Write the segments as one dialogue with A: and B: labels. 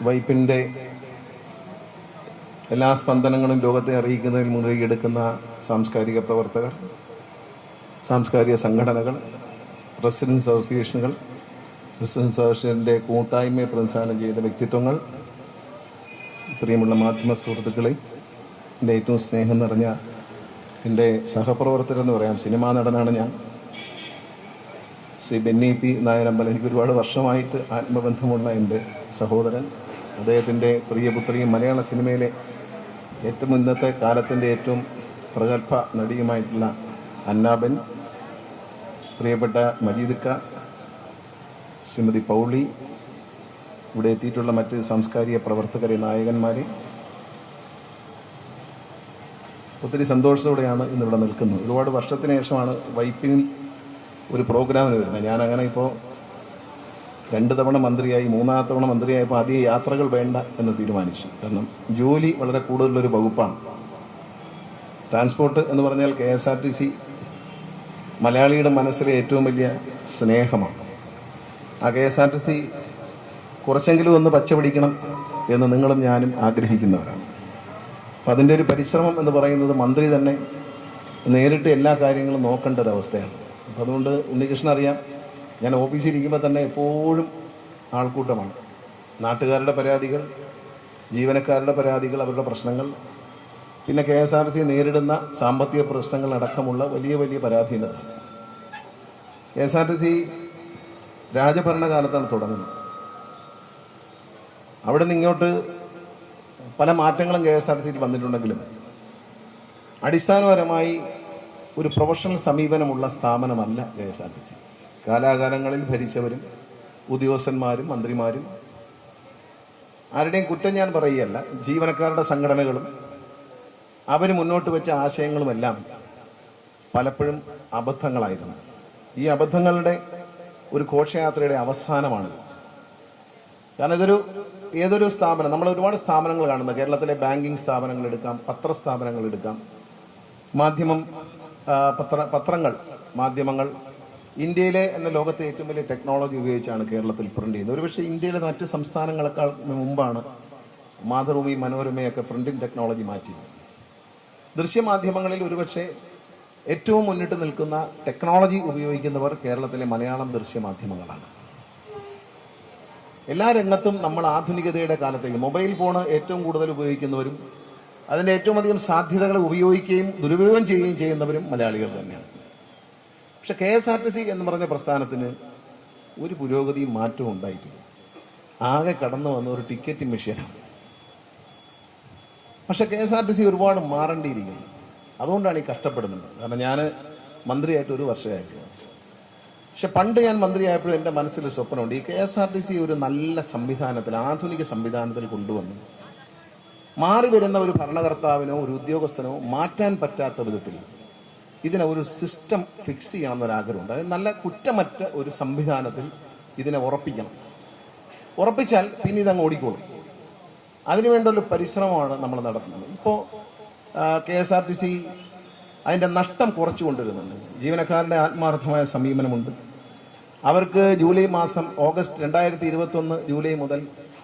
A: വൈപ്പിൻ്റെ എല്ലാ സ്പന്ദനങ്ങളും ലോകത്തെ അറിയിക്കുന്നതിൽ മുൻകൈയെടുക്കുന്ന സാംസ്കാരിക പ്രവർത്തകർ, സാംസ്കാരിക സംഘടനകൾ, റെസിഡൻസ് അസോസിയേഷനുകൾ, റെസിഡൻസ് അസോസിയേഷൻ്റെ കൂട്ടായ്മയെ പ്രതിനിധാനം ചെയ്ത വ്യക്തിത്വങ്ങൾ, പ്രിയമുള്ള മാധ്യമ സുഹൃത്തുക്കളെ, എൻ്റെ ഏറ്റവും സ്നേഹം നിറഞ്ഞ എൻ്റെ സഹപ്രവർത്തകരെന്ന് പറയാം, സിനിമാ നടനാണ് ഞാൻ, ശ്രീ ബെന്നി പി നായരമ്പലം. എനിക്ക് ഒരുപാട് വർഷമായിട്ട് ആത്മബന്ധമുള്ള എൻ്റെ സഹോദരൻ, അദ്ദേഹത്തിൻ്റെ പ്രിയപുത്രിയും മലയാള സിനിമയിലെ ഏറ്റവും ഇന്നത്തെ കാലത്തിൻ്റെ ഏറ്റവും പ്രഗത്ഭ നടിയുമായിട്ടുള്ള അന്നാബൻ, പ്രിയപ്പെട്ട മജീദിക്ക, ശ്രീമതി പൗളി, ഇവിടെ എത്തിയിട്ടുള്ള മറ്റ് സാംസ്കാരിക പ്രവർത്തകരെ, നായകന്മാരെ, ഒത്തിരി സന്തോഷത്തോടെയാണ് ഇന്നിവിടെ നിൽക്കുന്നത്. ഒരുപാട് വർഷത്തിന് ശേഷമാണ് വൈപ്പിൽ ഒരു പ്രോഗ്രാമിന് വരുന്നത്. ഞാനങ്ങനെ ഇപ്പോൾ 2 തവണ മന്ത്രിയായി, 3-ാമത്തെ തവണ മന്ത്രിയായപ്പോൾ അധികം യാത്രകൾ വേണ്ട എന്ന് തീരുമാനിച്ചു. കാരണം ജോലി വളരെ കൂടുതലൊരു വകുപ്പാണ്. ട്രാൻസ്പോർട്ട് എന്ന് പറഞ്ഞാൽ KSRTC മലയാളിയുടെ മനസ്സിലെ ഏറ്റവും വലിയ സ്നേഹമാണ്. ആ KSRTC കുറച്ചെങ്കിലും ഒന്ന് പച്ച പിടിക്കണം എന്ന് നിങ്ങളും ഞാനും ആഗ്രഹിക്കുന്നവരാണ്. അപ്പം അതിൻ്റെ ഒരു പരിശ്രമം എന്ന് പറയുന്നത് മന്ത്രി തന്നെ നേരിട്ട് എല്ലാ കാര്യങ്ങളും നോക്കേണ്ട ഒരവസ്ഥയാണ്. അപ്പം അതുകൊണ്ട് ഉണ്ണികൃഷ്ണൻ അറിയാം, ഞാൻ ഓഫീസിൽ ഇരിക്കുമ്പോൾ തന്നെ എപ്പോഴും ആൾക്കൂട്ടമാണ്. നാട്ടുകാരുടെ പരാതികൾ, ജീവനക്കാരുടെ പരാതികൾ, അവരുടെ പ്രശ്നങ്ങൾ, പിന്നെ KSRTC നേരിടുന്ന സാമ്പത്തിക പ്രശ്നങ്ങൾ അടക്കമുള്ള വലിയ വലിയ പരാധീനത. KSRTC രാജഭരണകാലത്താണ് തുടങ്ങുന്നത്. അവിടെ നിന്ന് ഇങ്ങോട്ട് പല മാറ്റങ്ങളും KSRTCയിൽ വന്നിട്ടുണ്ടെങ്കിലും അടിസ്ഥാനപരമായി ഒരു പ്രൊഫഷണൽ സമീപനമുള്ള സ്ഥാപനമല്ല KSRTC. കാലാകാലങ്ങളിൽ ഭരിച്ചവരും ഉദ്യോഗസ്ഥന്മാരും മന്ത്രിമാരും, ആരുടെയും കുറ്റം ഞാൻ പറയുകയല്ല, ജീവനക്കാരുടെ സംഘടനകളും അവർ മുന്നോട്ട് വെച്ച ആശയങ്ങളുമെല്ലാം പലപ്പോഴും അബദ്ധങ്ങളായിരുന്നു. ഈ അബദ്ധങ്ങളുടെ ഒരു ഘോഷയാത്രയുടെ അവസാനമാണിത്. കാരണം ഏതൊരു സ്ഥാപനം, നമ്മൾ ഒരുപാട് സ്ഥാപനങ്ങൾ കാണുന്നത്, കേരളത്തിലെ ബാങ്കിങ് സ്ഥാപനങ്ങൾ എടുക്കാം, പത്രസ്ഥാപനങ്ങൾ എടുക്കാം, പത്രങ്ങൾ, മാധ്യമങ്ങൾ, ഇന്ത്യയിലെ എന്ന ലോകത്തെ ഏറ്റവും വലിയ ടെക്നോളജി ഉപയോഗിച്ചാണ് കേരളത്തിൽ പ്രിന്റ് ചെയ്യുന്നത്. ഒരുപക്ഷെ ഇന്ത്യയിലെ മറ്റ് സംസ്ഥാനങ്ങളെക്കാൾ മുമ്പാണ് മാതൃഭൂമി, മനോരമയൊക്കെ പ്രിന്റിംഗ് ടെക്നോളജി മാറ്റിയത്. ദൃശ്യമാധ്യമങ്ങളിൽ ഒരുപക്ഷെ ഏറ്റവും മുന്നിട്ട് നിൽക്കുന്ന ടെക്നോളജി ഉപയോഗിക്കുന്നവർ കേരളത്തിലെ മലയാളം ദൃശ്യമാധ്യമങ്ങളാണ്. എല്ലാ രംഗത്തും നമ്മൾ ആധുനികതയുടെ കാലത്തേക്ക്, മൊബൈൽ ഫോൺ ഏറ്റവും കൂടുതൽ ഉപയോഗിക്കുന്നവരും അതിൻ്റെ ഏറ്റവും അധികം സാധ്യതകൾ ഉപയോഗിക്കുകയും ദുരുപയോഗം ചെയ്യുകയും ചെയ്യുന്നവരും മലയാളികൾ തന്നെയാണ്. പക്ഷെ KSRTC എന്ന് പറഞ്ഞ പ്രസ്ഥാനത്തിന് ഒരു പുരോഗതിയും മാറ്റവും ഉണ്ടായിട്ടില്ല. ആകെ കടന്നു വന്ന ഒരു ടിക്കറ്റ് മെഷീനാണ്. പക്ഷെ KSRTC ഒരുപാട് മാറേണ്ടിയിരിക്കുന്നു. അതുകൊണ്ടാണ് ഈ കഷ്ടപ്പെടുന്നത്. കാരണം ഞാൻ മന്ത്രിയായിട്ട് 1 വർഷമായിട്ടുള്ളൂ. പക്ഷെ പണ്ട് ഞാൻ മന്ത്രിയായപ്പോഴും എൻ്റെ മനസ്സിൽ സ്വപ്നമുണ്ട്, ഈ KSRTC ഒരു നല്ല സംവിധാനത്തിൽ, ആധുനിക സംവിധാനത്തിൽ കൊണ്ടുവന്നു മാറി വരുന്ന ഒരു ഭരണകർത്താവിനോ ഒരു ഉദ്യോഗസ്ഥനോ മാറ്റാൻ പറ്റാത്ത വിധത്തിൽ ഇതിനെ ഒരു സിസ്റ്റം ഫിക്സ് ചെയ്യണമെന്നൊരാഗ്രഹമുണ്ട്. അതായത് നല്ല കുറ്റമറ്റ ഒരു സംവിധാനത്തിൽ ഇതിനെ ഉറപ്പിക്കണം. ഉറപ്പിച്ചാൽ പിന്നെ ഇതങ്ങ് ഓടിക്കോളും. അതിനുവേണ്ട ഒരു പരിശ്രമമാണ് നമ്മൾ നടത്തുന്നത്. ഇപ്പോൾ KSRTC അതിൻ്റെ നഷ്ടം കുറച്ചു കൊണ്ടുവരുന്നുണ്ട്. ജീവനക്കാരുടെ ആത്മാർത്ഥമായ സമീപനമുണ്ട്. അവർക്ക് ഓഗസ്റ്റ് 2021 ജൂലൈ മുതൽ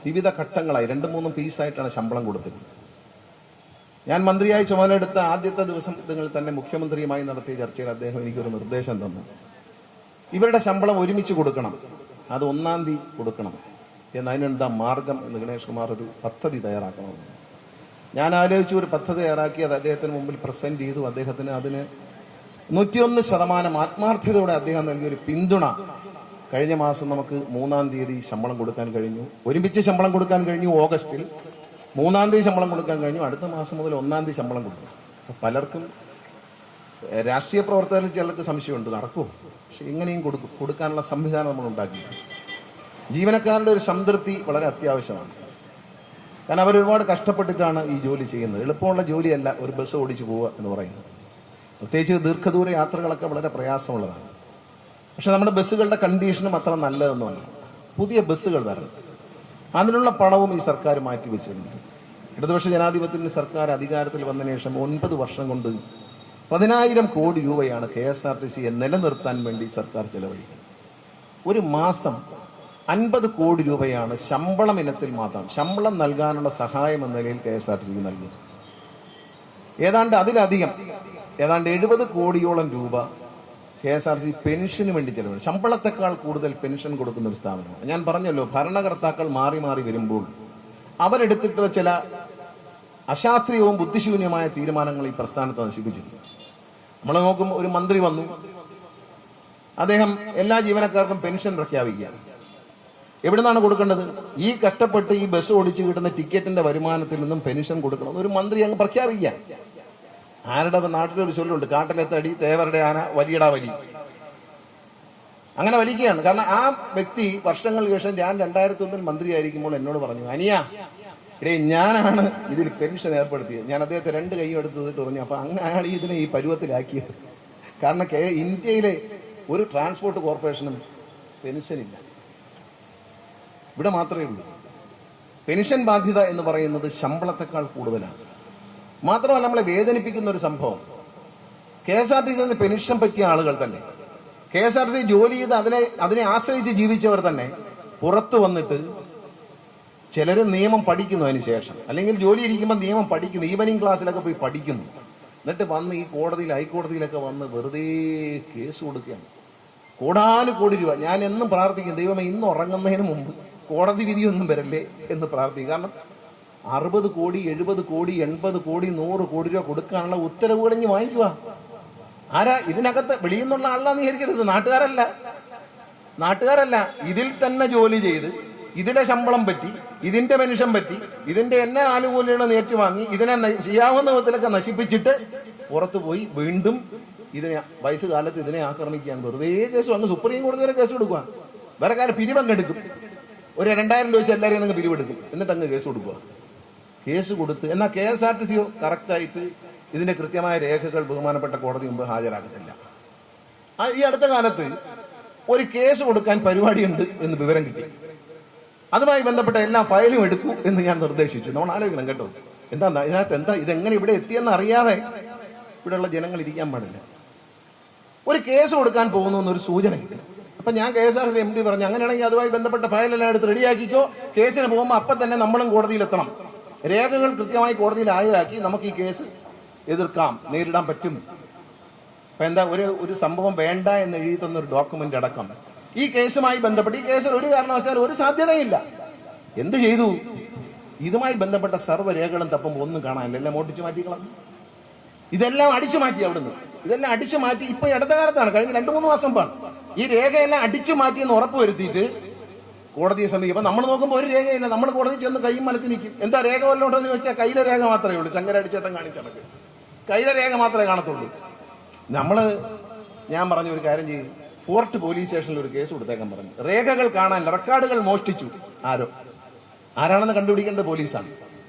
A: വിവിധ ഘട്ടങ്ങളായി 2-3 പീസായിട്ടാണ് ശമ്പളം കൊടുത്തത്. ഞാൻ മന്ത്രിയായി ചുമതലയെടുത്ത ആദ്യത്തെ ദിവസങ്ങളിൽ തന്നെ മുഖ്യമന്ത്രിയുമായി നടത്തിയ ചർച്ചയിൽ അദ്ദേഹം എനിക്കൊരു നിർദ്ദേശം തന്നു. ഇവരുടെ ശമ്പളം ഒരുമിച്ച് കൊടുക്കണം, അത് 1-ാം തീയതി കൊടുക്കണം എന്നതിനെന്താ മാർഗം എന്ന് ഗണേഷ് കുമാർ ഒരു പദ്ധതി തയ്യാറാക്കണമെന്ന്. ഞാൻ ആലോചിച്ചു, ഒരു പദ്ധതി തയ്യാറാക്കി അത് അദ്ദേഹത്തിന് മുമ്പിൽ പ്രസന്റ് ചെയ്തു. അദ്ദേഹത്തിന് അതിന് 101% ആത്മാർത്ഥതയോടെ അദ്ദേഹം നൽകിയൊരു പിന്തുണ കഴിഞ്ഞ മാസം നമുക്ക് 3-ാം തീയതി ശമ്പളം കൊടുക്കാൻ കഴിഞ്ഞു. ഒരുമിച്ച് ശമ്പളം കൊടുക്കാൻ കഴിഞ്ഞു. ഓഗസ്റ്റിൽ 3-ാം തീയതി ശമ്പളം കൊടുക്കാൻ കഴിഞ്ഞു. അടുത്ത മാസം മുതൽ 1-ാം തീയതി ശമ്പളം കൊടുക്കും. പലർക്കും, രാഷ്ട്രീയ പ്രവർത്തകരിൽ ചിലർക്ക് സംശയമുണ്ട്, നടക്കുമോ? പക്ഷെ എങ്ങനെയും കൊടുക്കാനുള്ള സംവിധാനം നമ്മൾ ഉണ്ടാക്കി. ജീവനക്കാരുടെ ഒരു സംതൃപ്തി വളരെ അത്യാവശ്യമാണ്. കാരണം അവരൊരുപാട് കഷ്ടപ്പെട്ടിട്ടാണ് ഈ ജോലി ചെയ്യുന്നത്. എളുപ്പമുള്ള ജോലിയല്ല ഒരു ബസ് ഓടിച്ചു പോവുക എന്ന് പറയുന്നത്. പ്രത്യേകിച്ച് ദീർഘദൂര യാത്രകളൊക്കെ വളരെ പ്രയാസമുള്ളതാണ്. പക്ഷെ നമ്മുടെ ബസ്സുകളുടെ കണ്ടീഷനും അത്ര നല്ലതൊന്നുമല്ല. പുതിയ ബസ്സുകൾ തരണം, അതിനുള്ള പണവും ഈ സർക്കാർ മാറ്റിവെച്ചിട്ടുണ്ട്. ഇടതുപക്ഷ ജനാധിപത്യത്തിന് സർക്കാർ അധികാരത്തിൽ വന്നതിന് ശേഷം 9 വർഷം കൊണ്ട് 10,000 കോടി രൂപയാണ് KSRTCയെ നിലനിർത്താൻ വേണ്ടി സർക്കാർ ചെലവഴിക്കുന്നത്. ഒരു മാസം 50 കോടി രൂപയാണ് ശമ്പളം ഇനത്തിൽ മാത്രം, ശമ്പളം നൽകാനുള്ള സഹായം എന്ന നിലയിൽ KSRTC നൽകുന്നത്. ഏതാണ്ട് അതിലധികം, ഏതാണ്ട് 70 കോടിയോളം രൂപ KSRTC പെൻഷന് വേണ്ടി ചെലവ്. ശമ്പളത്തെക്കാൾ കൂടുതൽ പെൻഷൻ കൊടുക്കുന്ന ഒരു സ്ഥാപനമാണ്. ഞാൻ പറഞ്ഞല്ലോ, ഭരണകർത്താക്കൾ മാറി മാറി വരുമ്പോൾ അവരെടുത്തിട്ടുള്ള ചില അശാസ്ത്രീയവും ബുദ്ധിശൂന്യമായ തീരുമാനങ്ങൾ ഈ പ്രസ്ഥാനത്തെ നശിപ്പിച്ചിട്ടുണ്ട്. നമ്മൾ നോക്കുമ്പോൾ ഒരു മന്ത്രി വന്നു, അദ്ദേഹം എല്ലാ ജീവനക്കാർക്കും പെൻഷൻ പ്രഖ്യാപിക്കുകയാണ്. എവിടുന്നാണ് കൊടുക്കേണ്ടത്? ഈ കഷ്ടപ്പെട്ട് ഈ ബസ് ഓടിച്ച് കിട്ടുന്ന ടിക്കറ്റിന്റെ വരുമാനത്തിൽ നിന്നും പെൻഷൻ കൊടുക്കണം ഒരു മന്ത്രി അങ്ങ് പ്രഖ്യാപിക്കുക. ആരുടെ നാട്ടിലൊരു ചൊല്ലുണ്ട്, കാട്ടിലെ തടി തേവരുടെ ആന വലിയടാ വലി. അങ്ങനെ വലിക്കുകയാണ്. കാരണം ആ വ്യക്തി വർഷങ്ങൾക്ക് ശേഷം ഞാൻ 2001 മന്ത്രിയായിരിക്കുമ്പോൾ എന്നോട് പറഞ്ഞു, അനിയ ഇടേ ഞാനാണ് ഇതിൽ പെൻഷൻ ഏർപ്പെടുത്തിയത്. ഞാൻ അദ്ദേഹത്തെ 2 കൈയും എടുത്തിട്ട് പറഞ്ഞു, അപ്പൊ അങ്ങനെയാണ് ഇതിനെ ഈ പരുവത്തിലാക്കിയത്. കാരണം ഇന്ത്യയിലെ ഒരു ട്രാൻസ്പോർട്ട് കോർപ്പറേഷനും പെൻഷനില്ല, ഇവിടെ മാത്രമേ ഉള്ളൂ. പെൻഷൻ ബാധ്യത എന്ന് പറയുന്നത് ശമ്പളത്തെക്കാൾ കൂടുതലാണ്. മാത്രമല്ല, നമ്മളെ വേദനിപ്പിക്കുന്ന ഒരു സംഭവം, KSRTC പെൻഷൻ പറ്റിയ ആളുകൾ തന്നെ, KSRTC ജോലി ചെയ്ത് അതിനെ ആശ്രയിച്ച് ജീവിച്ചവർ തന്നെ പുറത്തു വന്നിട്ട് ചിലര് നിയമം പഠിക്കുന്നു അതിന് ശേഷം, അല്ലെങ്കിൽ ജോലി ഇരിക്കുമ്പോൾ നിയമം പഠിക്കുന്നു, ഈവനിങ് ക്ലാസ്സിലൊക്കെ പോയി പഠിക്കുന്നു. എന്നിട്ട് വന്ന് ഈ ഹൈക്കോടതിയിലൊക്കെ വന്ന് വെറുതെ കേസ് കൊടുക്കുകയാണ്. കോടാനുകോടി രൂപ. ഞാൻ എന്നും പ്രാർത്ഥിക്കും, ദൈവമേ ഇന്ന് ഉറങ്ങുന്നതിന് മുമ്പ് കോടതി വിധിയൊന്നും വരല്ലേ എന്ന് പ്രാർത്ഥിക്കും. കാരണം 60 കോടി 70 കോടി 80 കോടി 100 കോടി രൂപ കൊടുക്കാനുള്ള ഉത്തരവുകൾ ഇനി വാങ്ങിക്കുക. ആരാ ഇതിനകത്ത്? വെളിയിൽ നിന്നുള്ള ആളാന്ന് വിചാരിക്കരുത്, നാട്ടുകാരല്ല. ഇതിൽ തന്നെ ജോലി ചെയ്ത് ഇതിലെ ശമ്പളം പറ്റി, ഇതിന്റെ പെൻഷൻ പറ്റി, ഇതിന്റെ എല്ലാ ആനുകൂല്യങ്ങളും നേറ്റുവാങ്ങി ഇതിനെ ചെയ്യാവുന്ന വിധത്തിലൊക്കെ നശിപ്പിച്ചിട്ട് പുറത്തു പോയി വീണ്ടും ഇതിനെ വയസ്സുകാലത്ത് ഇതിനെ ആക്രമിക്കുകയാണ്. വെറുതെ കേസ് വന്ന് സുപ്രീം കോടതി വരെ കേസ് കൊടുക്കുക. വേറെ കാര്യം പിരിവങ്ങെടുക്കും, ഒരു 2000 രൂപ വെച്ച് എല്ലാവരെയും അങ്ങ് പിരിവെടുക്കും, എന്നിട്ട് അങ്ങ് കേസ് കൊടുക്കുക. കേസ് കൊടുത്ത് എന്നാൽ KSRTC കറക്റ്റായിട്ട് ഇതിന്റെ കൃത്യമായ രേഖകൾ ബഹുമാനപ്പെട്ട കോടതി മുമ്പ് ഹാജരാക്കുന്നില്ല. ഈ അടുത്ത കാലത്ത് ഒരു കേസ് കൊടുക്കാൻ പരിപാടിയുണ്ട് എന്ന് വിവരം കിട്ടി. അതുമായി ബന്ധപ്പെട്ട എല്ലാ ഫയലും എടുക്കൂ എന്ന് ഞാൻ നിർദ്ദേശിച്ചു. നമ്മൾ ആലോചിക്കണം കേട്ടോ, ഇതെങ്ങനെ ഇവിടെ എത്തിയെന്ന് അറിയാതെ ഇവിടെയുള്ള ജനങ്ങൾ ഇരിക്കാൻ പാടില്ല. ഒരു കേസ് കൊടുക്കാൻ പോകുന്നു എന്നൊരു സൂചന കിട്ടി. അപ്പൊ ഞാൻ KSRTC MD പറഞ്ഞു, അങ്ങനെയാണെങ്കിൽ അതുമായി ബന്ധപ്പെട്ട ഫയലെല്ലാം എടുത്ത് റെഡിയാക്കിക്കോ, കേസിന് പോകുമ്പോൾ അപ്പം തന്നെ നമ്മളും കോടതിയിലെത്തണം, രേഖകൾ കൃത്യമായി കോടതിയിൽ ഹാജരാക്കി നമുക്ക് ഈ കേസ് എതിർക്കാം, നേരിടാൻ പറ്റും. അപ്പൊ എന്താ, ഒരു സംഭവം വേണ്ട എന്ന് എഴുതി തന്നൊരു ഡോക്യുമെന്റ് അടക്കം ഈ കേസുമായി ബന്ധപ്പെട്ട്, ഈ കേസിൽ ഒരു കാരണവശാലും ഒരു സാധ്യതയില്ല. എന്ത് ചെയ്തു? ഇതുമായി ബന്ധപ്പെട്ട സർവ്വ രേഖകളും തപ്പുമ്പോൾ ഒന്നും കാണാനില്ല, എല്ലാം ഓടിച്ചു മാറ്റിക്കളാം. ഇതെല്ലാം അടിച്ചു മാറ്റി അവിടുന്ന്, ഇതെല്ലാം അടിച്ചു മാറ്റി. ഇപ്പൊ അടുത്ത കാലത്താണ്, കഴിഞ്ഞ 2-3 മാസം മുമ്പാണ് ഈ രേഖയെല്ലാം അടിച്ചു മാറ്റിയെന്ന് ഉറപ്പ് വരുത്തിയിട്ട് കോടതിയെ സമീപിക്കും. നമ്മൾ നോക്കുമ്പോൾ ഒരു രേഖയില്ല, നമ്മൾ കോടതി ചെന്ന് കൈയും മലത്തി നിൽക്കും. എന്താ രേഖ വല്ലതും ഉണ്ടെന്ന് ചോദിച്ചാൽ കയ്യിലെ രേഖ മാത്രമേ ഉള്ളൂ. ശങ്കരടിച്ചേട്ടൻ കാണിച്ചടക്ക് കയ്യിലെ രേഖ മാത്രമേ കാണത്തുള്ളൂ. ഞാൻ പറഞ്ഞ ഒരു കാര്യം ചെയ്യും, ഫോർട്ട് പോലീസ് സ്റ്റേഷനിൽ ഒരു കേസ് കൊടുത്തേക്കാൻ പറഞ്ഞു. രേഖകൾ കാണാനില്ല, റെക്കോർഡുകൾ മോഷ്ടിച്ചു. ആരാണെന്ന് കണ്ടുപിടിക്കേണ്ടത് പോലീസാണ്.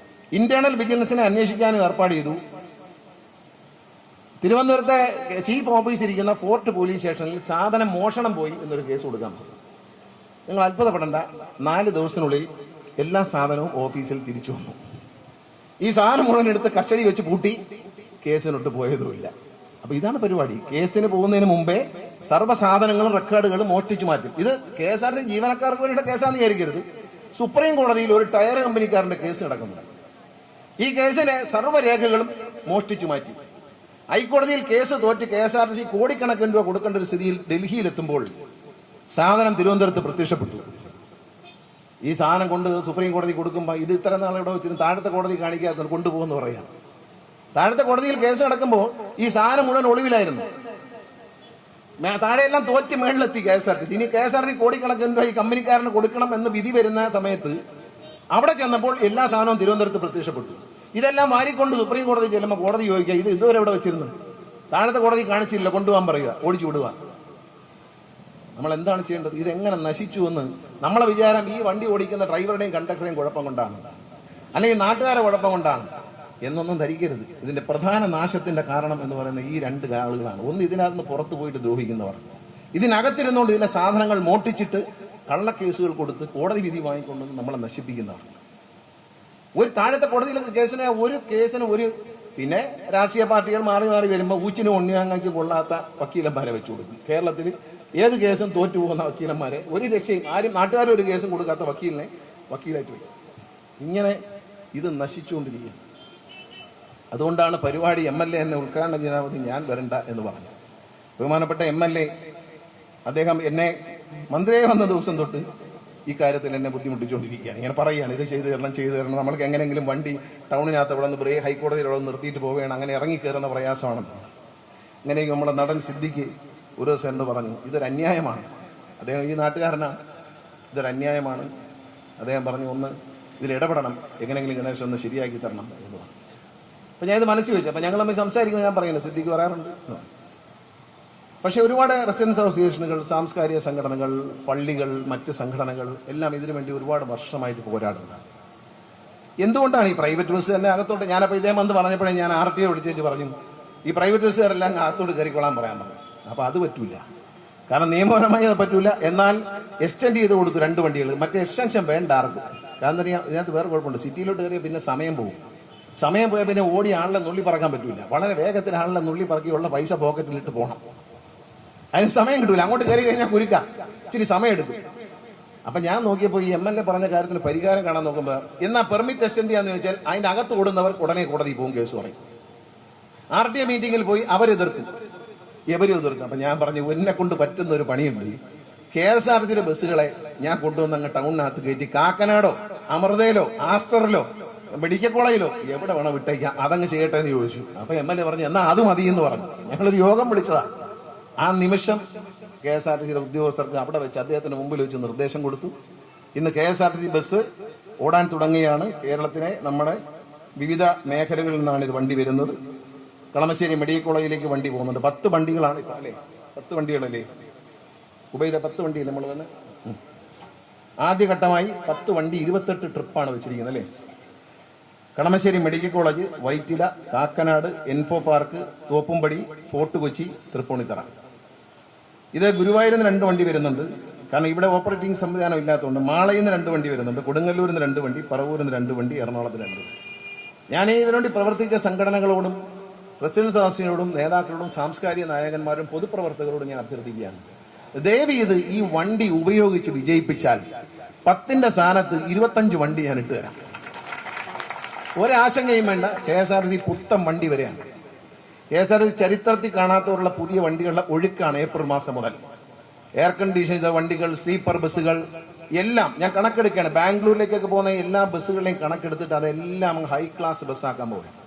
A: ഇന്റേണൽ വിജിലൻസിനെ അന്വേഷിക്കാനും ഏർപ്പാട് ചെയ്തു. തിരുവനന്തപുരത്തെ ചീഫ് ഓഫീസർ ഇരിക്കുന്ന ഫോർട്ട് പോലീസ് സ്റ്റേഷനിൽ സാധനം മോഷണം പോയി എന്നൊരു കേസ് കൊടുക്കാൻ പറഞ്ഞു. നിങ്ങൾ അത്ഭുതപ്പെടേണ്ട, 4 ദിവസത്തിനുള്ളിൽ എല്ലാ സാധനവും ഓഫീസിൽ തിരിച്ചു വന്നു. ഈ സാധനം മുഴുവൻ എടുത്ത് കസ്റ്റഡി വെച്ച് പൂട്ടി, കേസിനൊട്ട് പോയതുമില്ല. അപ്പൊ ഇതാണ് പരിപാടി. കേസിന് പോകുന്നതിന് മുമ്പേ സർവ്വസാധനങ്ങളും റെക്കോർഡുകളും മോഷ്ടിച്ചു മാറ്റും. ഇത് KSRTC ജീവനക്കാർക്ക് വേണ്ടിയുടെ കേസാന്ന് വിചാരിക്കരുത്. സുപ്രീം കോടതിയിൽ ഒരു ടയർ കമ്പനിക്കാരന്റെ കേസ് നടക്കുന്നുണ്ട്. ഈ കേസിലെ സർവ്വരേഖകളും മോഷ്ടിച്ചു മാറ്റി. ഹൈക്കോടതിയിൽ കേസ് തോറ്റ് KSRTC കോടിക്കണക്കിന് രൂപ കൊടുക്കേണ്ട ഒരു സ്ഥിതിയിൽ ഡൽഹിയിലെത്തുമ്പോൾ സാധനം തിരുവനന്തപുരത്ത് പ്രത്യക്ഷപ്പെട്ടു. ഈ സാധനം കൊണ്ട് സുപ്രീം കോടതി കൊടുക്കുമ്പോൾ ഇത് ഇത്ര നാളിവിടെ വെച്ചിട്ട് താഴത്തെ കോടതി കാണിക്കാത്ത കൊണ്ടുപോകുമെന്ന് പറയാം. താഴത്തെ കോടതിയിൽ കേസ് നടക്കുമ്പോൾ ഈ സാധനം മുഴുവൻ ഒളിവിലായിരുന്നു. താഴെയെല്ലാം തോറ്റ് മേളിലെത്തി KSRTC. ഇനി KSRTC കോടിക്കണക്കിന് രൂപ ഈ കമ്പനിക്കാരന് കൊടുക്കണം എന്ന് വിധി വരുന്ന സമയത്ത് അവിടെ ചെന്നപ്പോൾ എല്ലാ സാധനവും തിരുവനന്തപുരത്ത് പ്രത്യക്ഷപ്പെട്ടു. ഇതെല്ലാം വാരിക്കൊണ്ട് സുപ്രീം കോടതി ചെല്ലുമ്പോൾ കോടതി ചോദിക്കുക, ഇത് ഇതുവരെ ഇവിടെ വെച്ചിരുന്നു, താഴത്തെ കോടതി കാണിച്ചില്ല, കൊണ്ടുപോകാൻ പറയുക, ഓടിച്ചു വിടുക. നമ്മൾ എന്താണ് ചെയ്യേണ്ടത്? ഇതെങ്ങനെ നശിച്ചു എന്ന് നമ്മളെ വിചാരം ഈ വണ്ടി ഓടിക്കുന്ന ഡ്രൈവറുടെയും കണ്ടക്ടറുടെയും കുഴപ്പം കൊണ്ടാണ്, അല്ലെങ്കിൽ നാട്ടുകാരെ കുഴപ്പം കൊണ്ടാണ് എന്നൊന്നും ധരിക്കരുത്. ഇതിന്റെ പ്രധാന നാശത്തിന്റെ കാരണം എന്ന് പറയുന്ന ഈ 2 ആളുകളാണ്. ഒന്ന്, ഇതിനകത്ത് പുറത്തു പോയിട്ട് ദ്രോഹിക്കുന്നവർ, ഇതിനകത്തിരുന്നുകൊണ്ട് ഇതിലെ സാധനങ്ങൾ മോഷ്ടിച്ചിട്ട് കള്ളക്കേസുകൾ കൊടുത്ത് കോടതി വിധി വാങ്ങിക്കൊണ്ടുവന്ന് നമ്മളെ നശിപ്പിക്കുന്നവർ. ഒരു താഴത്തെ കോടതിയിലൊക്കെ ഒരു കേസിന് പിന്നെ രാഷ്ട്രീയ പാർട്ടികൾ മാറി മാറി വരുമ്പോൾ ഊച്ചിനും ഉണ്ണിയാങ്ങയ്ക്ക് കൊള്ളാത്ത വക്കീലന്മാരെ വെച്ചു കൊടുക്കും. കേരളത്തിൽ ഏത് കേസും തോറ്റു പോകുന്ന വക്കീലന്മാരെ ഒരു രക്ഷയും ആരും നാട്ടുകാരും ഒരു കേസും കൊടുക്കാത്ത വക്കീലിനെ വക്കീലായിട്ട് വയ്ക്കും. ഇങ്ങനെ ഇത് നശിച്ചുകൊണ്ടിരിക്കുകയാണ്. അതുകൊണ്ടാണ് പരിപാടി MLA എന്നെ ഉദ്ഘാടനം ചെയ്താൽ മതി, ഞാൻ വരണ്ട എന്ന് പറഞ്ഞു. ബഹുമാനപ്പെട്ട MLA അദ്ദേഹം എന്നെ മന്ത്രിയായി വന്ന ദിവസം തൊട്ട് ഈ കാര്യത്തിൽ എന്നെ ബുദ്ധിമുട്ടിച്ചുകൊണ്ടിരിക്കുകയാണ്. ഇങ്ങനെ പറയുകയാണ്, ഇത് ചെയ്തു തരണം, നമ്മൾക്ക് എങ്ങനെയെങ്കിലും വണ്ടി ടൗണിനകത്ത് ഇവിടെ നിന്ന് ഹൈക്കോടതിയിൽ അവിടെ നിർത്തിയിട്ട് പോവുകയാണ്, അങ്ങനെ ഇറങ്ങിക്കയറുന്ന പ്രയാസമാണെന്ന്. ഇങ്ങനെയൊക്കെ നമ്മുടെ നടൻ സിദ്ദിഖ് ഒരു ദിവസം എന്ന് പറഞ്ഞു, ഇതൊരു അന്യായമാണ്. അദ്ദേഹം ഈ നാട്ടുകാരനാണ്, ഇതൊരു അന്യായമാണ്. അദ്ദേഹം പറഞ്ഞു, ഒന്ന് ഇതിൽ ഇടപെടണം, എങ്ങനെയെങ്കിലും ഗണേശൻ ഒന്ന് ശരിയാക്കി തരണം എന്ന് പറഞ്ഞു. അപ്പം ഞാൻ ഇത് മനസ്സിൽ വെച്ചു. അപ്പം ഞങ്ങൾ തമ്മിൽ സംസാരിക്കുമ്പോൾ ഞാൻ പറയുന്നത് സിദ്ദിഖ് പറയാറുണ്ട്. പക്ഷെ ഒരുപാട് റെസിഡൻസ് അസോസിയേഷനുകൾ, സാംസ്കാരിക സംഘടനകൾ, പള്ളികൾ, മറ്റ് സംഘടനകൾ എല്ലാം ഇതിനു വേണ്ടി ഒരുപാട് വർഷമായിട്ട് പോരാടുന്നതാണ്. എന്തുകൊണ്ടാണ് ഈ പ്രൈവറ്റ് ബസ് തന്നെ അകത്തോട്ട്, ഞാനപ്പോൾ ഇതേ വന്ന് പറഞ്ഞപ്പോഴേ ഞാൻ RTO വിളിച്ചേച്ച് പറഞ്ഞു, ഈ പ്രൈവറ്റ് ബസ്സുകാരെല്ലാം അകത്തോട്ട് കയറിക്കൊള്ളാൻ പറയാൻ പറഞ്ഞു. അപ്പോൾ അത് പറ്റൂല, കാരണം നിയമപരമായി അത് പറ്റൂല. എന്നാൽ എക്സ്റ്റെൻഡ് ചെയ്ത് കൊടുത്തു 2 വണ്ടികൾ, മറ്റേ എക്സ്റ്റൻഷൻ വേണ്ട ആർക്കും. കാരണം എന്താ, ഇതിനകത്ത് വേറെ കുഴപ്പമുണ്ട്, സിറ്റിയിലോട്ട് കയറിയ പിന്നെ സമയം പോകും. സമയം പോയാൽ പിന്നെ ഓടി ആളിനെ നുള്ളി പറക്കാൻ പറ്റൂല. വളരെ വേഗത്തിൽ ആളിനെ നുള്ളി പറക്കിയുള്ള പൈസ പോക്കറ്റിലിട്ട് പോകണം. അതിന് സമയം കിട്ടൂല. അങ്ങോട്ട് കയറി കഴിഞ്ഞാൽ കുരുക്കാം, ഇച്ചിരി സമയം എടുക്കും. അപ്പൊ ഞാൻ നോക്കിയപ്പോൾ ഈ MLA പറഞ്ഞ കാര്യത്തിൽ പരിഹാരം കാണാൻ നോക്കുമ്പോൾ, എന്നാ പെർമിറ്റ് എക്സ്റ്റെൻഡ് ചെയ്യാന്ന് ചോദിച്ചാൽ അതിന്റെ അകത്ത് ഓടുന്നവർ ഉടനെ കോടതി പോകും, കേസ് പറയും. RTO മീറ്റിംഗിൽ പോയി അവരെതിർക്കും, എവരും എതിർക്കും. അപ്പൊ ഞാൻ പറഞ്ഞു, എന്നെ കൊണ്ട് പറ്റുന്ന ഒരു പണിയുണ്ട്, KSRTC ബസ്സുകളെ ഞാൻ കൊണ്ടുവന്ന് അങ്ങ് ടൗണിനകത്ത് കയറ്റി കാക്കനാടോ അമൃതയിലോ ആസ്റ്ററിലോ മെഡിക്കൽ കോളേജിലോ എവിടെ വേണം വിട്ടേക്കാം, അതങ്ങ് ചെയ്യട്ടെ എന്ന് ചോദിച്ചു. അപ്പൊ MLA പറഞ്ഞു, എന്നാ അത് മതി എന്ന് പറഞ്ഞു. ഞങ്ങളൊരു യോഗം വിളിച്ചതാ. ആ നിമിഷം KSRTC ഉദ്യോഗസ്ഥർക്ക് അവിടെ വെച്ച് അദ്ദേഹത്തിന് മുമ്പിൽ വെച്ച് നിർദ്ദേശം കൊടുത്തു. ഇന്ന് KSRTC ബസ് ഓടാൻ തുടങ്ങുകയാണ്. കേരളത്തിലെ നമ്മുടെ വിവിധ മേഖലകളിൽ നിന്നാണ് ഇത് വണ്ടി വരുന്നത്. കളമശ്ശേരി മെഡിക്കൽ കോളേജിലേക്ക് വണ്ടി പോകുന്നുണ്ട്. 10 വണ്ടികളാണ് ഇപ്പൊ, അല്ലേ? 10 വണ്ടികളല്ലേ ഉബൈദ? 10 വണ്ടിയല്ലേ നമ്മൾ തന്നെ ആദ്യഘട്ടമായി 10 വണ്ടി 28 ട്രിപ്പാണ് വെച്ചിരിക്കുന്നത്, അല്ലേ? Kalamassery medical college, Vyttila, Kakkanad, എൻഫോ park, Thoppumpady, fort Kochi, Tripunithura. ഇത് ഗുരുവായൂരിൽ നിന്ന് 2 വണ്ടി വരുന്നുണ്ട്, കാരണം ഇവിടെ ഓപ്പറേറ്റിംഗ് സംവിധാനം ഇല്ലാത്തതുകൊണ്ട്. മാളയിൽ നിന്ന് 2 വണ്ടി വരുന്നുണ്ട്, കൊടുങ്ങല്ലൂരിൽ നിന്ന് 2 വണ്ടി, പറവൂരിൽ നിന്ന് 2 വണ്ടി, എറണാകുളത്ത് 2 വണ്ടി. ഞാൻ ഇതിനുവേണ്ടി പ്രവർത്തിച്ച സംഘടനകളോടും റെസിഡൻസ് അസോസിയേഷനോടും നേതാക്കളോടും സാംസ്കാരിക നായകന്മാരും പൊതുപ്രവർത്തകരോടും ഞാൻ അഭ്യർത്ഥിക്കുകയാണ്, ദയവ് ഇത് ഈ വണ്ടി ഉപയോഗിച്ച് വിജയിപ്പിച്ചാൽ 10ന്റെ സ്ഥാനത്ത് 25 വണ്ടി ഞാൻ ഇട്ട് തരാം. ഒരാശങ്കയും വേണ്ട. KSRTC പുത്തൻ വണ്ടി വരെയാണ്. KSRTC ചരിത്രത്തിൽ കാണാത്തവരുള്ള പുതിയ വണ്ടികളുടെ ഒഴുക്കാണ് ഏപ്രിൽ മാസം മുതൽ. എയർ കണ്ടീഷൻ ചെയ്ത വണ്ടികൾ, സ്ലീപ്പർ ബസ്സുകൾ എല്ലാം ഞാൻ കണക്കെടുക്കുകയാണ്. ബാംഗ്ലൂരിലേക്കൊക്കെ പോകുന്ന എല്ലാ ബസ്സുകളെയും കണക്കെടുത്തിട്ട് അതെല്ലാം ഹൈ ക്ലാസ് ബസ്സാക്കാൻ പോവുകയാണ്.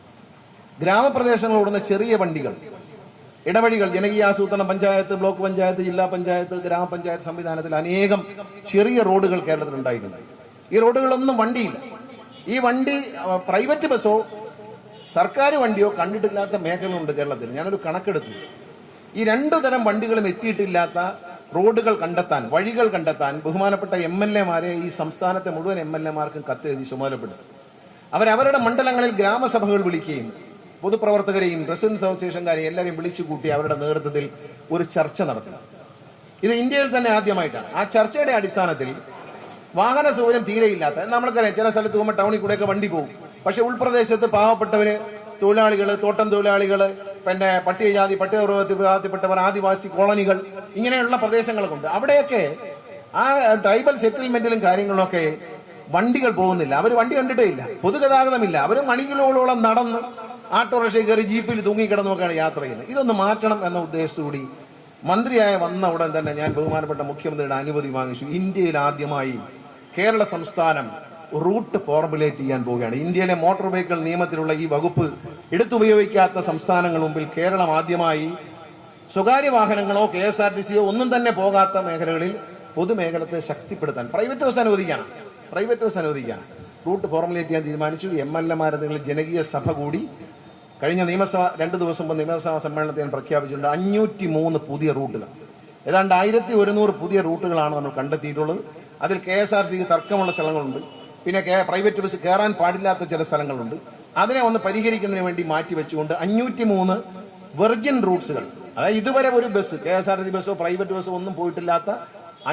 A: ഗ്രാമപ്രദേശങ്ങളിൽ ഓടുന്ന ചെറിയ വണ്ടികൾ, ഇടവഴികൾ, ജനകീയാസൂത്രണ പഞ്ചായത്ത്, ബ്ലോക്ക് പഞ്ചായത്ത്, ജില്ലാ പഞ്ചായത്ത്, ഗ്രാമപഞ്ചായത്ത് സംവിധാനത്തിൽ അനേകം ചെറിയ റോഡുകൾ കേരളത്തിൽ ഉണ്ടായിരുന്നു. ഈ റോഡുകളൊന്നും വണ്ടിയില്ല. ഈ വണ്ടി പ്രൈവറ്റ് ബസ്സോ സർക്കാർ വണ്ടിയോ കണ്ടിട്ടില്ലാത്ത മേഖലകളുണ്ട് കേരളത്തിൽ. ഞാനൊരു കണക്കെടുത്തു. ഈ 2 തരം വണ്ടികളും എത്തിയിട്ടില്ലാത്ത റോഡുകൾ കണ്ടെത്താൻ, വഴികൾ കണ്ടെത്താൻ ബഹുമാനപ്പെട്ട MLA-മാരെ ഈ സംസ്ഥാനത്തെ മുഴുവൻ MLA-മാർക്കും കത്തെഴുതി ചുമതലപ്പെടുത്തി. അവരവരുടെ മണ്ഡലങ്ങളിൽ ഗ്രാമസഭകൾ വിളിക്കുകയും പൊതുപ്രവർത്തകരെയും റെസിഡൻസ് അസോസിയേഷൻകാരെയും എല്ലാവരെയും വിളിച്ചു കൂട്ടി അവരുടെ നേതൃത്വത്തിൽ ഒരു ചർച്ച നടത്തി. ഇത് ഇന്ത്യയിൽ തന്നെ ആദ്യമായിട്ടാണ്. ആ ചർച്ചയുടെ അടിസ്ഥാനത്തിൽ വാഹന സൗകര്യം തീരെയില്ലാത്ത, നമ്മൾക്കറിയാം ചില സ്ഥലത്ത് പോകുമ്പോൾ ടൗണിൽ കൂടെയൊക്കെ വണ്ടി പോകും, പക്ഷെ ഉൾപ്രദേശത്ത് പാവപ്പെട്ടവര്, തൊഴിലാളികൾ, തോട്ടം തൊഴിലാളികൾ, പിന്നെ പട്ടികജാതി പട്ടികവർഗത്തിൽപ്പെട്ടവർ, ആദിവാസി കോളനികൾ, ഇങ്ങനെയുള്ള പ്രദേശങ്ങളൊക്കെ അവിടെയൊക്കെ ആ ട്രൈബൽ സെറ്റിൽമെന്റിലും കാര്യങ്ങളിലൊക്കെ വണ്ടികൾ പോകുന്നില്ല. അവർ വണ്ടി കണ്ടിട്ടേ ഇല്ല, പൊതുഗതാഗതമില്ല. അവർ മണിക്കൂറുകളോളം നടന്ന് ഓട്ടോറിക്ഷയിൽ കയറി ജീപ്പിൽ തൂങ്ങിക്കിടന്നൊക്കെയാണ് യാത്ര ചെയ്യുന്നത്. ഇതൊന്ന് മാറ്റണം എന്ന ഉദ്ദേശത്തോടുകൂടി മന്ത്രിയായ വന്ന ഉടൻ തന്നെ ഞാൻ ബഹുമാനപ്പെട്ട മുഖ്യമന്ത്രിയുടെ അനുമതി വാങ്ങിച്ചു. ഇന്ത്യയിൽ ആദ്യമായി കേരള സംസ്ഥാനം റൂട്ട് ഫോർമുലേറ്റ് ചെയ്യാൻ പോവുകയാണ്. ഇന്ത്യയിലെ മോട്ടോർ വെഹിക്കിൾ നിയമത്തിലുള്ള ഈ വകുപ്പ് എടുത്തുപയോഗിക്കാത്ത സംസ്ഥാനങ്ങൾ മുമ്പിൽ കേരളം ആദ്യമായി സ്വകാര്യ വാഹനങ്ങളോ KSRTCയോ ഒന്നും തന്നെ പോകാത്ത മേഖലകളിൽ പൊതുമേഖലത്തെ ശക്തിപ്പെടുത്താൻ പ്രൈവറ്റ് ബസ് അനുവദിക്കാൻ റൂട്ട് ഫോർമുലേറ്റ് ചെയ്യാൻ തീരുമാനിച്ചു. MLA-മാരുടെ ജനകീയ സഭ കൂടി. കഴിഞ്ഞ നിയമസഭ 2 ദിവസം മുമ്പ് നിയമസഭാ സമ്മേളനത്തിൽ ഞാൻ പ്രഖ്യാപിച്ചിട്ടുണ്ട് 503 പുതിയ റൂട്ടുകൾ, ഏതാണ്ട് 1100 പുതിയ റൂട്ടുകളാണ് നമ്മൾ കണ്ടെത്തിയിട്ടുള്ളത്. അതിൽ KSRTC തർക്കമുള്ള സ്ഥലങ്ങളുണ്ട്, പിന്നെ പ്രൈവറ്റ് ബസ് കയറാൻ പാടില്ലാത്ത ചില സ്ഥലങ്ങളുണ്ട്. അതിനെ ഒന്ന് പരിഹരിക്കുന്നതിന് വേണ്ടി മാറ്റിവെച്ചുകൊണ്ട് 503 വെർജിൻ റൂട്ട്സുകൾ, അതായത് ഇതുവരെ ഒരു ബസ് KSRTC ബസ്സോ പ്രൈവറ്റ് ബസ്സോ ഒന്നും പോയിട്ടില്ലാത്ത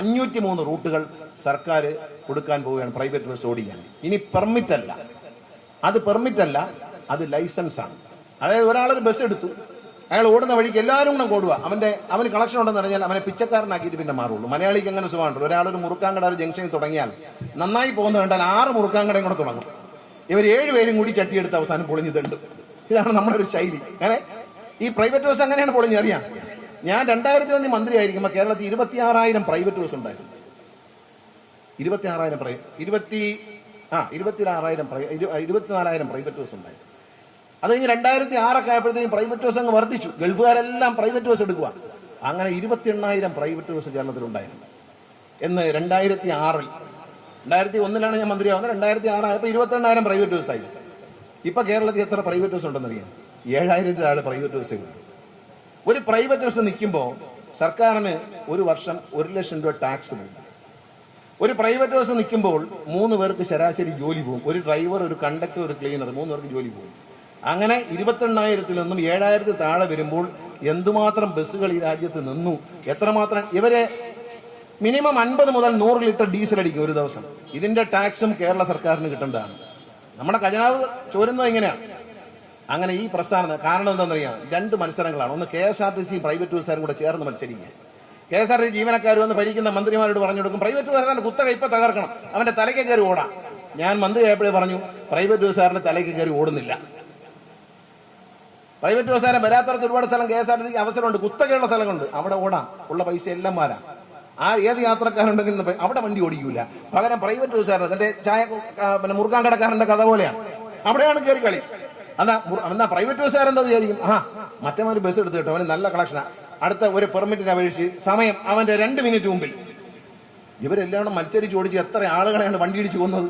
A: 503 റൂട്ടുകൾ സർക്കാർ കൊടുക്കാൻ പോവുകയാണ് പ്രൈവറ്റ് ബസ് ഓടിക്കാൻ. ഇനി പെർമിറ്റ് അല്ല, അത് ലൈസൻസ് ആണ്. അതായത് ഒരാളൊരു ബസ് എടുത്തു, അയാൾ ഓടുന്ന വഴിക്ക് എല്ലാവരും കൂടെ ഓടുക. അവന് കളക്ഷൻ ഉണ്ടെന്ന് പറഞ്ഞാൽ അവനെ പിച്ചക്കാരനാക്കിയിട്ട് പിന്നെ മാറുള്ളൂ. മലയാളിക്ക് അങ്ങനെ സുഖമുണ്ടല്ലോ. ഒരാളൊരു മുറുക്കാങ്കട ഒരു ജംഗ്ഷനിൽ തുടങ്ങിയാൽ നന്നായി പോകുന്ന കണ്ടാൽ 6 മുറുക്കാങ്കടയും കൂടെ തുടങ്ങും. ഇവർ 7 പേരും കൂടി ചട്ടിയെടുത്ത് അവസാനം പൊളിഞ്ഞിട്ടുണ്ട്. ഇതാണ് നമ്മുടെ ഒരു ശൈലി. അങ്ങനെ ഈ പ്രൈവറ്റ് ബസ് അങ്ങനെയാണ് പൊളിഞ്ഞ് അറിയാം. ഞാൻ 2001 മന്ത്രിയായിരിക്കുമ്പോൾ കേരളത്തിൽ 26,000 പ്രൈവറ്റ് ബസ് ഉണ്ടായിരുന്നു. 24,000 പ്രൈവറ്റ് ബസ് ഉണ്ടായിരുന്നു. അത് കഴിഞ്ഞ് 2006 ആയപ്പോഴത്തേക്കും പ്രൈവറ്റ് ബസ് അങ്ങ് വർദ്ധിച്ചു. ഗൾഫുകാരെല്ലാം പ്രൈവറ്റ് ബസ് എടുക്കുക. അങ്ങനെ 28,000 പ്രൈവറ്റ് ബസ് കേരളത്തിലുണ്ടായിരുന്നു. എന്ന് 2006 2001 ഞാൻ മന്ത്രിയാവുന്നത്. 2006 ആയപ്പോൾ 28,000 പ്രൈവറ്റ് ബസ് ആയി. ഇപ്പൊ കേരളത്തിൽ എത്ര പ്രൈവറ്റ് ബസ് ഉണ്ടെന്നറിയാം? 7,000 താഴെ പ്രൈവറ്റ് ബസ്സുകൾ. ഒരു പ്രൈവറ്റ് ബസ് നിൽക്കുമ്പോൾ സർക്കാരിന് ഒരു വർഷം 1 ലക്ഷം രൂപ ടാക്സ് പോകും. ഒരു പ്രൈവറ്റ് ബസ് നിൽക്കുമ്പോൾ 3 പേർക്ക് ശരാശരി ജോലി പോകും. ഒരു ഡ്രൈവർ, ഒരു കണ്ടക്ടർ, ഒരു ക്ലീനർ, 3 പേർക്ക് ജോലി പോകും. അങ്ങനെ 28,000 നിന്നും 7,000 താഴെ വരുമ്പോൾ എന്തുമാത്രം ബസ്സുകൾ ഈ രാജ്യത്ത് നിന്നു, എത്രമാത്രം ഇവരെ മിനിമം 50 മുതൽ 100 ലിറ്റർ ഡീസൽ അടിക്കും ഒരു ദിവസം. ഇതിന്റെ ടാക്സും കേരള സർക്കാരിന് കിട്ടേണ്ടതാണ്. നമ്മുടെ ഖജനാവ് ചോരുന്നത് ഇങ്ങനെയാണ്. അങ്ങനെ ഈ പ്രസ്ഥാനം കാരണം എന്താണെന്നറിയാം? 2 മത്സരങ്ങളാണ്. ഒന്ന് KSRTC പ്രൈവറ്റ് ബസ്സുകാരും കൂടെ ചേർന്ന് മത്സരിക്കുക. KSRTC ജീവനക്കാർ വന്ന് ഭരിക്കുന്ന മന്ത്രിമാരോട് പറഞ്ഞു കൊടുക്കും, പ്രൈവറ്റ് ബസ്സുകാരന്റെ കുത്തക ഇപ്പൊ തകർക്കണം, അവന്റെ തലയ്ക്ക് കയറി ഓടാം. ഞാൻ മന്ത്രിയായപ്പോഴേ പറഞ്ഞു, പ്രൈവറ്റ് ബസ്സുകാരന്റെ തലയ്ക്ക് കയറി ഓടുന്നില്ല. പ്രൈവറ്റ് ബസ്സുകാരൻ വരാത്തടത്ത് ഒരുപാട് സ്ഥലം KSRTC അവസരമുണ്ട്, കുത്തകയുള്ള സ്ഥലമുണ്ട്, അവിടെ ഓടാം. ഉള്ള പൈസ എല്ലാം മാറാം. ഏത് യാത്രക്കാരുണ്ടെങ്കിലും അവിടെ വണ്ടി ഓടിക്കൂല. പകരം പ്രൈവറ്റ് ബസ്സുകാരൻ തന്റെ മുറുക്കാൻ കടക്കാരന്റെ കഥ പോലെയാണ്. അവിടെയാണ് കയറി കളി. എന്നാ പ്രൈവറ്റ് ബസ്സുകാരെന്താ വിചാരിക്കും? മറ്റേ ബസ് എടുത്ത് കിട്ടും, അവന് നല്ല കളക്ഷനാ, അടുത്ത ഒരു പെർമിറ്റിന് അപേക്ഷിച്ച് സമയം അവന്റെ 2 മിനിറ്റ് മുമ്പിൽ. ഇവരെല്ലാം മത്സരിച്ച് ഓടിച്ച് എത്ര ആളുകളെയാണ് വണ്ടി ഇടിച്ചു കൊന്നത്?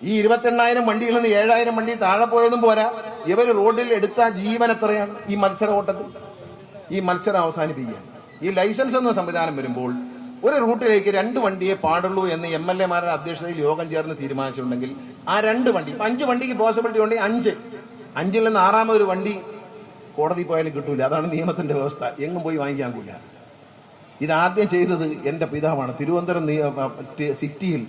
A: ഈ 28,000 വണ്ടിയിൽ നിന്ന് 7,000 വണ്ടി താഴെ പോയതും പോരാ, ഇവർ റോഡിൽ എടുത്ത ജീവൻ എത്രയാണ് ഈ മത്സര ഓട്ടത്തിൽ? ഈ മത്സരം അവസാനിപ്പിക്കുകയാണ്. ഈ ലൈസൻസ് എന്ന സംവിധാനം വരുമ്പോൾ ഒരു റൂട്ടിലേക്ക് 2 വണ്ടിയെ പാടുള്ളൂ എന്ന് MLA-മാരുടെ അധ്യക്ഷതയിൽ യോഗം ചേർന്ന് തീരുമാനിച്ചിട്ടുണ്ടെങ്കിൽ ആ 2 വണ്ടി, 5 വണ്ടിക്ക് പോസിബിലിറ്റി ഉണ്ടെങ്കിൽ 5 നിന്ന് 6ാമതൊരു വണ്ടി കോടതി പോയാലും കിട്ടൂല. അതാണ് നിയമത്തിന്റെ വ്യവസ്ഥ. എങ്ങും പോയി വാങ്ങിക്കാൻ കൂല. ഇതാദ്യം ചെയ്തത് എന്റെ പിതാവാണ്. തിരുവനന്തപുരം സിറ്റിയിൽ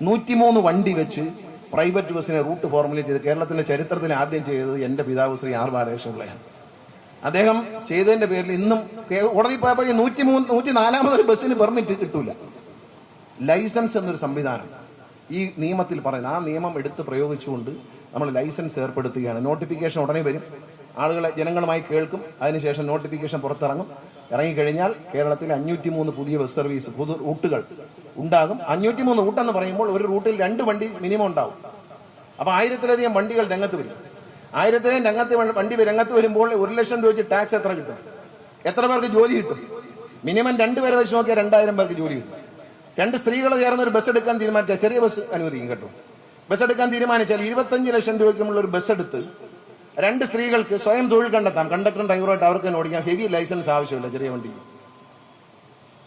A: 103 വണ്ടി വെച്ച് പ്രൈവറ്റ് ബസ്സിനെ റൂട്ട് ഫോർമുലേറ്റ് ചെയ്ത് കേരളത്തിന്റെ ചരിത്രത്തിൽ ആദ്യം ചെയ്തത് എന്റെ പിതാവ് ശ്രീ R. ബാലകൃഷ്ണപിള്ളയാണ്. അദ്ദേഹം ചെയ്തതിന്റെ പേരിൽ ഇന്നും കോടതി പോയപ്പോഴേ 104ാമതൊരു ബസ്സിന് പെർമിറ്റ് കിട്ടൂല. ലൈസൻസ് എന്നൊരു സംവിധാനം ഈ നിയമത്തിൽ പറയുന്നത്, ആ നിയമം എടുത്ത് പ്രയോഗിച്ചുകൊണ്ട് നമ്മൾ ലൈസൻസ് ഏർപ്പെടുത്തുകയാണ്. നോട്ടിഫിക്കേഷൻ ഉടനെ വരും, ആളുകളെ ജനങ്ങളുമായി കേൾക്കും, അതിനുശേഷം നോട്ടിഫിക്കേഷൻ പുറത്തിറങ്ങും. ഇറങ്ങിക്കഴിഞ്ഞാൽ കേരളത്തിൽ 503 പുതിയ ബസ് സർവീസ് പുതു റൂട്ടുകൾ ഉണ്ടാകും. 503 റൂട്ടെന്ന് പറയുമ്പോൾ ഒരു റൂട്ടിൽ 2 വണ്ടി മിനിമം ഉണ്ടാവും. അപ്പൊ 1000-ലധികം വണ്ടികൾ രംഗത്ത് വരും. 1000-ലേയും വണ്ടി രംഗത്ത് വരുമ്പോൾ 1 ലക്ഷം രൂപ വെച്ച് ടാക്സ് എത്ര കിട്ടും? എത്ര പേർക്ക് ജോലി കിട്ടും? മിനിമം 2 പേരെ വെച്ച് നോക്കിയാൽ 2,000 പേർക്ക് ജോലി കിട്ടും. 2 സ്ത്രീകൾ ചേർന്ന് ഒരു ബസ് എടുക്കാൻ തീരുമാനിച്ചാൽ, ചെറിയ ബസ് അനുവദിക്കും കേട്ടോ, ബസ് എടുക്കാൻ തീരുമാനിച്ചാൽ 25 ലക്ഷം രൂപയ്ക്കുള്ള ഒരു ബസ് എടുത്ത് 2 സ്ത്രീകൾക്ക് സ്വയം തൊഴിൽ കണ്ടെത്താം. കണ്ടക്ടറും ഡ്രൈവറായിട്ട് അവർക്ക് തന്നെ ഓടിക്കാം. ഹെവി ലൈസൻസ് ആവശ്യമില്ല ചെറിയ വണ്ടിക്ക്.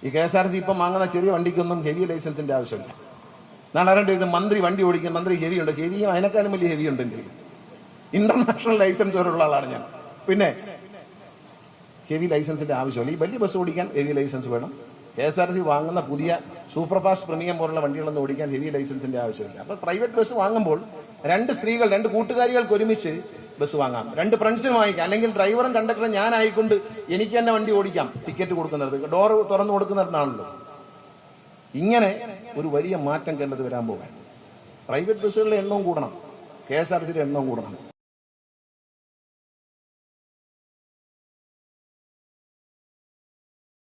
A: ഈ KSRTC ഇപ്പം വാങ്ങുന്ന ചെറിയ വണ്ടിക്കൊന്നും ഹെവി ലൈസൻസിന്റെ ആവശ്യമില്ല. നാളെ മന്ത്രി വണ്ടി ഓടിക്കും, മന്ത്രി ഹെവി ഉണ്ട്, ഹെവിയും അതിനേക്കാളും വലിയ ഹെവി ഉണ്ട്. എന്റെ ഇന്റർനാഷണൽ ലൈസൻസ് ഉള്ള ആളാണ് ഞാൻ. പിന്നെ ഹെവി ലൈസൻസിന്റെ ആവശ്യമില്ല. ഈ വലിയ ബസ് ഓടിക്കാൻ ഹെവി ലൈസൻസ് വേണം. KSRTC വാങ്ങുന്ന പുതിയ സൂപ്പർ ഫാസ്റ്റ് പ്രീമിയം പോലുള്ള വണ്ടികളൊന്നും ഓടിക്കാൻ ഹെവി ലൈസൻസിന്റെ ആവശ്യമില്ല. അപ്പൊ പ്രൈവറ്റ് ബസ് വാങ്ങുമ്പോൾ 2 സ്ത്രീകൾ, 2 കൂട്ടുകാരികൾക്ക് ഒരുമിച്ച് ബസ് വാങ്ങാം. 2 ഫ്രണ്ട്സിന് വാങ്ങിക്കാം. അല്ലെങ്കിൽ ഡ്രൈവറും കണ്ടക്ടറും ഞാനായിക്കൊണ്ട് എനിക്ക് തന്നെ വണ്ടി ഓടിക്കാം. ടിക്കറ്റ് കൊടുക്കുന്നത്, ഡോർ തുറന്നു കൊടുക്കുന്നിടത്താണല്ലോ. ഇങ്ങനെ ഒരു വലിയ മാറ്റം കേരളത്തിൽ വരാൻ പോകാൻ പ്രൈവറ്റ് ബസ്സുകളുടെ എണ്ണവും കൂടണം, KSRTCയുടെ എണ്ണവും കൂടണം.